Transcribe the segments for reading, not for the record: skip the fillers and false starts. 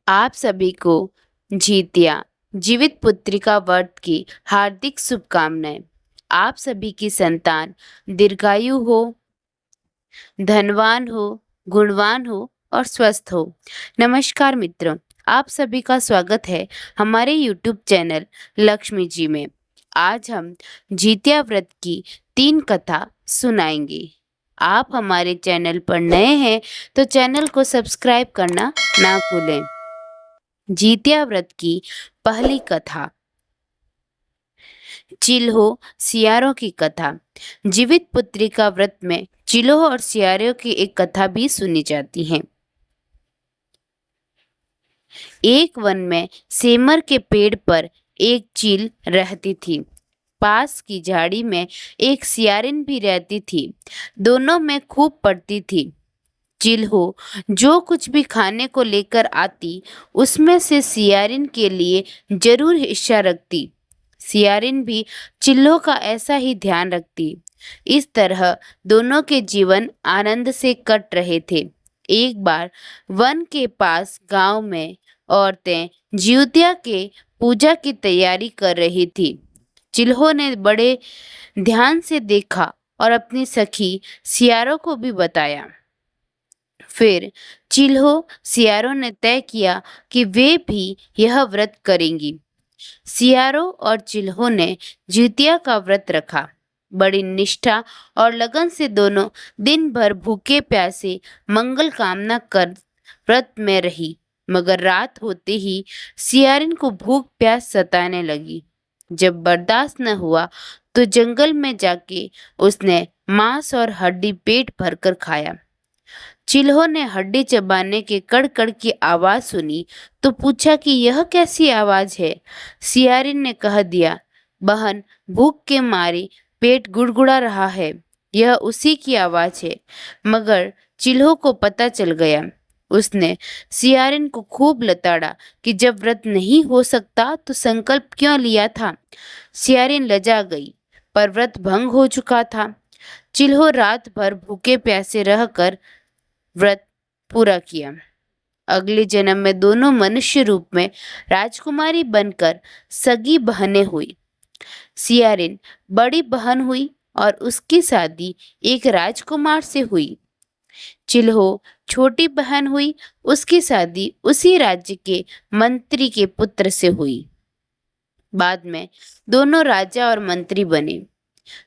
आप सभी को जीतिया जीवित पुत्रिका व्रत की हार्दिक शुभकामनाएं। आप सभी की संतान दीर्घायु हो, धनवान हो, गुणवान हो और स्वस्थ हो। नमस्कार मित्रों, आप सभी का स्वागत है हमारे YouTube चैनल लक्ष्मी जी में। आज हम जीतिया व्रत की 3 कथा सुनाएंगे। आप हमारे चैनल पर नए हैं तो चैनल को सब्सक्राइब करना ना भूलें। जीतिया व्रत की पहली कथा, चिल्हो सियारों की कथा। जीवित पुत्रिका व्रत में चिल्हो और सियारों की एक कथा भी सुनी जाती है। एक वन में सेमर के पेड़ पर एक चील रहती थी। पास की झाड़ी में एक सियारिन भी रहती थी। दोनों में खूब पड़ती थी। चिल्हो जो कुछ भी खाने को लेकर आती, उसमें से सियारिन के लिए जरूर हिस्सा रखती। सियारिन भी चिल्हो का ऐसा ही ध्यान रखती। इस तरह दोनों के जीवन आनंद से कट रहे थे। एक बार वन के पास गांव में औरतें जिउतिया के पूजा की तैयारी कर रही थी। चिल्हो ने बड़े ध्यान से देखा और अपनी सखी सियारों को भी बताया। फिर चिल्हो सियारों ने तय किया कि वे भी यह व्रत करेंगी। सियारों और चिल्हो ने जिउतिया का व्रत रखा। बड़ी निष्ठा और लगन से दोनों दिन भर भूखे प्यासे मंगल कामना कर व्रत में रही। मगर रात होते ही सियारिन को भूख प्यास सताने लगी। जब बर्दाश्त न हुआ तो जंगल में जाके उसने मांस और हड्डी पेट भरकर खाया। चिल्हो ने हड्डी चबाने के कड़-कड़ की आवाज सुनी तो पूछा कि यह कैसी आवाज है। सियारिन ने कह दिया, बहन, भूख के मारे पेट गुड़गुड़ा रहा है, यह उसी की आवाज है। मगर चिल्हो को पता चल गया। उसने सियारिन को खूब लताड़ा कि जब व्रत नहीं हो सकता तो संकल्प क्यों लिया था। सियारिन लजा गई, पर व्रत भंग हो चुका था। चिल्हो रात भर भूखे प्यासे रहकर व्रत पूरा किया। अगले जन्म में दोनों मनुष्य रूप में राजकुमारी बनकर सगी बहनें हुई। सियारिन बड़ी बहन हुई और उसकी शादी एक राजकुमार से हुई। चिल्हो छोटी बहन हुई, उसकी शादी उसी राज्य के मंत्री के पुत्र से हुई। बाद में दोनों राजा और मंत्री बने।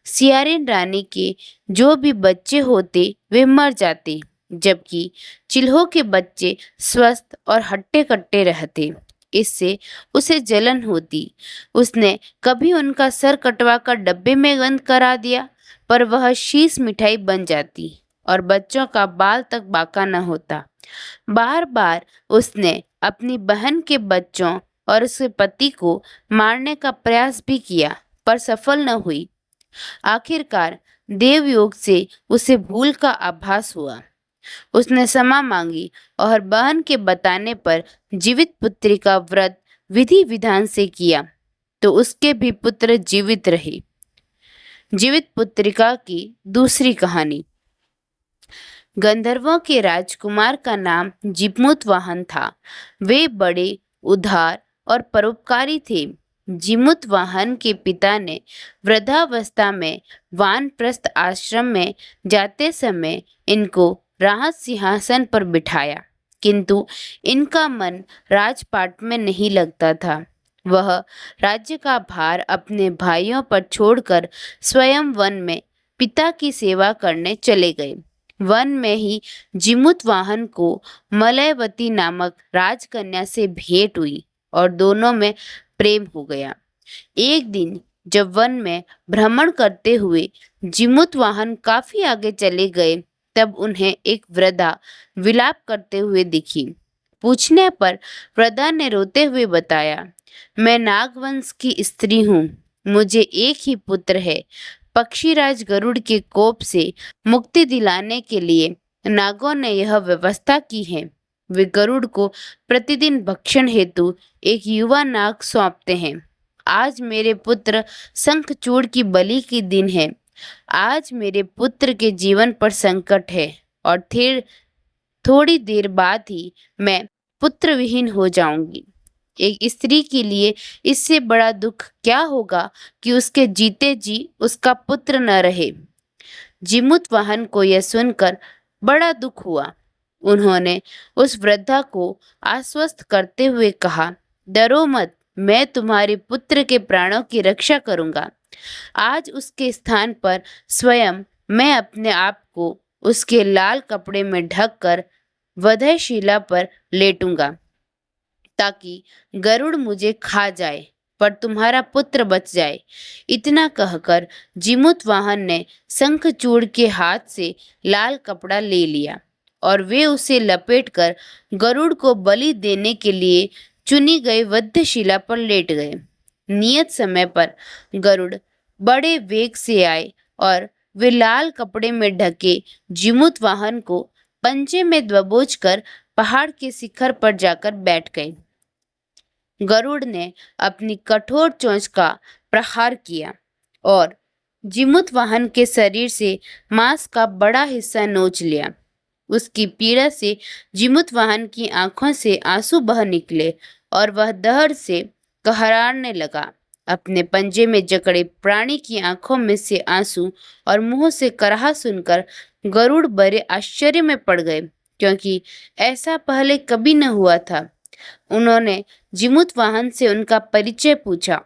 सियारिन रानी के जो भी बच्चे होते वे मर जाते, जबकि चिल्हो के बच्चे स्वस्थ और हट्टे कट्टे रहते। इससे उसे जलन होती। उसने कभी उनका सर कटवाकर डब्बे में बंद करा दिया, पर वह शीश मिठाई बन जाती और बच्चों का बाल तक बाका न होता। बार बार उसने अपनी बहन के बच्चों और उसके पति को मारने का प्रयास भी किया, पर सफल न हुई। आखिरकार देवयोग से उसे भूल का आभास हुआ। उसने क्षमा मांगी और बहन के बताने पर जीवित पुत्री का व्रत विधि विधान से किया तो उसके भी पुत्र जीवित रहे। जीवित पुत्रिका की दूसरी कहानी। गंधर्वों के राजकुमार का नाम जिमुतवाहन था। वे बड़े उदार और परोपकारी थे। जिमुतवाहन के पिता ने वृद्धावस्था में वानप्रस्थ आश्रम में जाते समय इनको राज सिंहासन पर बिठाया, किंतु इनका मन राजपाट में नहीं लगता था। वह राज्य का भार अपने भाइयों पर छोड़कर स्वयं वन में पिता की सेवा करने चले गए। वन में ही जिमुतवाहन को मलयवती नामक राजकन्या से भेंट हुई और दोनों में प्रेम हो गया। एक दिन जब वन में भ्रमण करते हुए जिमुतवाहन काफी आगे चले गए, तब उन्हें एक वृद्धा विलाप करते हुए दिखी। पूछने पर वृद्धा ने रोते हुए बताया, मैं नागवंश की स्त्री हूँ। मुझे एक ही पुत्र है। पक्षीराज गरुड़ के कोप से मुक्ति दिलाने के लिए नागों ने यह व्यवस्था की है। वे गरुड़ को प्रतिदिन भक्षण हेतु एक युवा नाग सौंपते हैं। आज मेरे पुत्र शंखचूड़ की बलि की दिन है। आज मेरे पुत्र के जीवन पर संकट है और फिर थोड़ी देर बाद ही मैं पुत्र विहीन हो जाऊंगी। एक स्त्री के लिए इससे बड़ा दुख क्या होगा कि उसके जीते जी उसका पुत्र न रहे। जिमुतवाहन को यह सुनकर बड़ा दुख हुआ। उन्होंने उस वृद्धा को आश्वस्त करते हुए कहा, डरो मत, मैं तुम्हारे पुत्र के प्राणों की रक्षा करूंगा। आज उसके स्थान पर स्वयं मैं अपने आप को उसके लाल कपड़े में ढककर वधशिला पर लेटूंगा, ताकि गरुड़ मुझे खा जाए पर तुम्हारा पुत्र बच जाए। इतना कहकर जिमुतवाहन ने शंखचूड़ के हाथ से लाल कपड़ा ले लिया और वे उसे लपेटकर गरुड़ को बलि देने के लिए चुनी गई वध्यशिला पर लेट गए। नियत समय पर गरुड़ बड़े वेग से आए और वे लाल कपड़े में ढके जिमुतवाहन को पंजे में दबोच कर पहाड़ के शिखर पर जाकर बैठ गए। गरुड़ ने अपनी कठोर चोंच का प्रहार किया और जिमुतवाहन के शरीर से मांस का बड़ा हिस्सा नोच लिया। उसकी पीड़ा से जिमुतवाहन की आंखों से आंसू बह निकले और वह दर्द से कहराने लगा। अपने पंजे में जकड़े प्राणी की आंखों में से आंसू और मुंह से कराह सुनकर गरुड़ बड़े आश्चर्य में पड़ गए, क्योंकि ऐसा पहले कभी न हुआ था। उन्होंने जिमुतवाहन से उनका परिचय पूछा।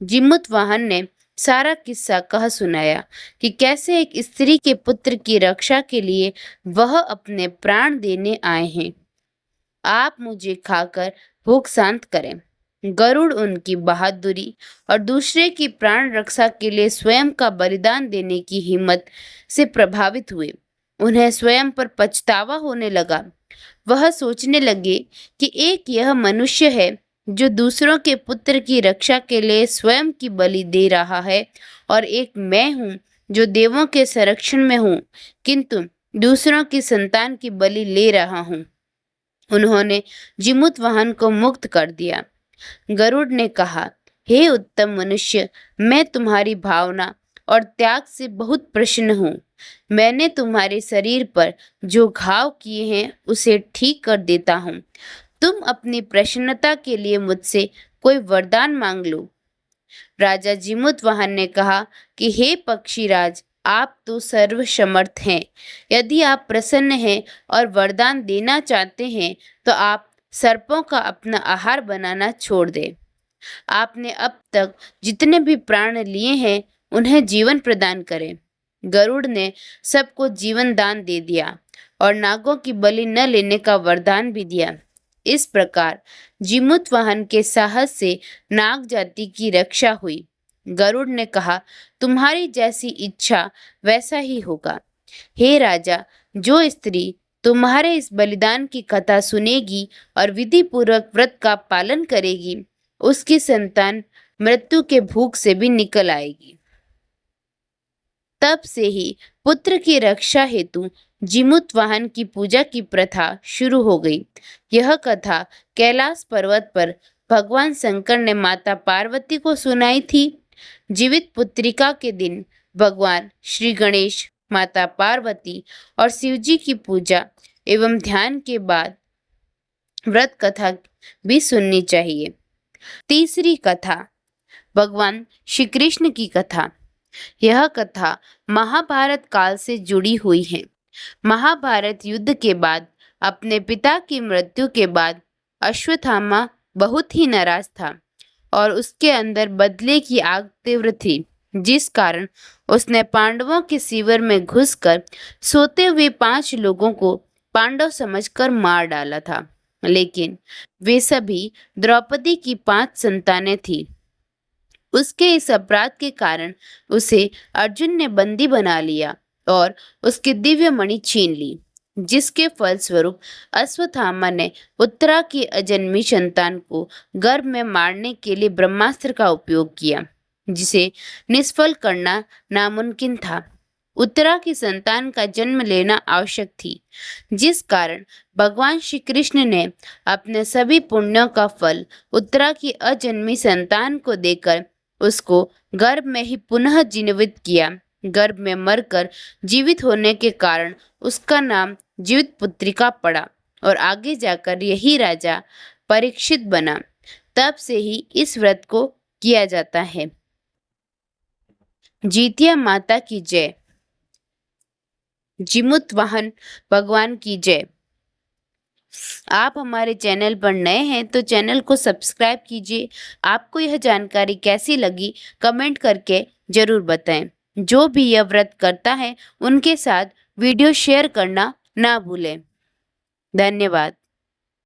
जिमुतवाहन ने सारा किस्सा कह सुनाया कि कैसे एक स्त्री के पुत्र की रक्षा के लिए वह अपने प्राण देने आए हैं। आप मुझे खाकर भूख शांत करें। गरुड़ उनकी बहादुरी और दूसरे की प्राण रक्षा के लिए स्वयं का बलिदान देने की हिम्मत से प्रभावित हुए। उन्हें स्वयं पर पछतावा होने लगा। वह सोचने लगे कि एक यह मनुष्य है जो दूसरों के पुत्र की रक्षा के लिए स्वयं की बलि दे रहा है, और एक मैं हूँ जो देवों के संरक्षण में हूँ किंतु दूसरों की संतान की बलि ले रहा हूँ। उन्होंने जिमुतवाहन को मुक्त कर दिया। गरुड़ ने कहा, हे उत्तम मनुष्य, मैं तुम्हारी भावना और त्याग से बहुत प्रसन्न हूँ। मैंने तुम्हारे शरीर पर जो घाव किए हैं उसे ठीक कर देता हूँ। तुम अपनी प्रसन्नता के लिए मुझसे कोई वरदान मांग लो। राजा जिमुतवाहन ने कहा कि हे पक्षीराज, आप तो सर्वसमर्थ हैं। यदि आप प्रसन्न हैं और वरदान देना चाहते हैं तो आप सर्पों का अपना आहार बनाना छोड़ दें। आपने अब तक जितने भी प्राण लिए हैं उन्हें जीवन प्रदान करें। गरुड़ ने सबको जीवन दान दे दिया और नागों की बलि न लेने का वरदान भी दिया। इस प्रकार जिमुतवाहन के साहस से नाग जाति की रक्षा हुई। गरुड़ ने कहा, तुम्हारी जैसी इच्छा वैसा ही होगा। हे राजा, जो स्त्री तुम्हारे इस बलिदान की कथा सुनेगी और विधि पूर्वक व्रत का पालन करेगी, उसकी संतान मृत्यु के भूख से भी निकल आएगी। तब से ही पुत्र की रक्षा हेतु जिमुतवाहन की पूजा की प्रथा शुरू हो गई। यह कथा कैलाश पर्वत पर भगवान शंकर ने माता पार्वती को सुनाई थी। जीवित पुत्रिका के दिन भगवान श्री गणेश, माता पार्वती और शिवजी की पूजा एवं ध्यान के बाद व्रत कथा भी सुननी चाहिए। तीसरी कथा, भगवान श्री कृष्ण की कथा। यह कथा महाभारत काल से जुड़ी हुई है। महाभारत युद्ध के बाद अपने पिता की मृत्यु के बाद अश्वत्थामा बहुत ही नाराज था और उसके अंदर बदले की आग तीव्र थी, जिस कारण उसने पांडवों के शिविर में घुसकर सोते हुए 5 लोगों को पांडव समझकर मार डाला था। लेकिन वे सभी द्रौपदी की 5 संतानें थीं। उसके इस अपराध के कारण उसे अर्जुन ने बंदी बना लिया और उसकी दिव्य मणि छीन ली, जिसके फलस्वरूप अश्वत्थामा ने उत्तरा की अजन्मी संतान को गर्भ में मारने के लिए ब्रह्मास्त्र का उपयोग किया, जिसे निष्फल करना नामुमकिन था। उत्तरा की संतान का जन्म लेना आवश्यक थी, जिस कारण भगवान श्री कृष्ण ने अपने सभी पुण्यों का फल उत्तरा की अजन्मी संतान को देकर उसको गर्भ में ही पुनः जीवित किया। गर्भ में मरकर जीवित होने के कारण उसका नाम जीवित पुत्रिका पड़ा और आगे जाकर यही राजा परीक्षित बना। तब से ही इस व्रत को किया जाता है। जीतिया माता की जय। जिमुत वाहन भगवान की जय। आप हमारे चैनल पर नए हैं तो चैनल को सब्सक्राइब कीजिए। आपको यह जानकारी कैसी लगी कमेंट करके जरूर बताएं। जो भी यह व्रत करता है उनके साथ वीडियो शेयर करना ना भूलें। धन्यवाद।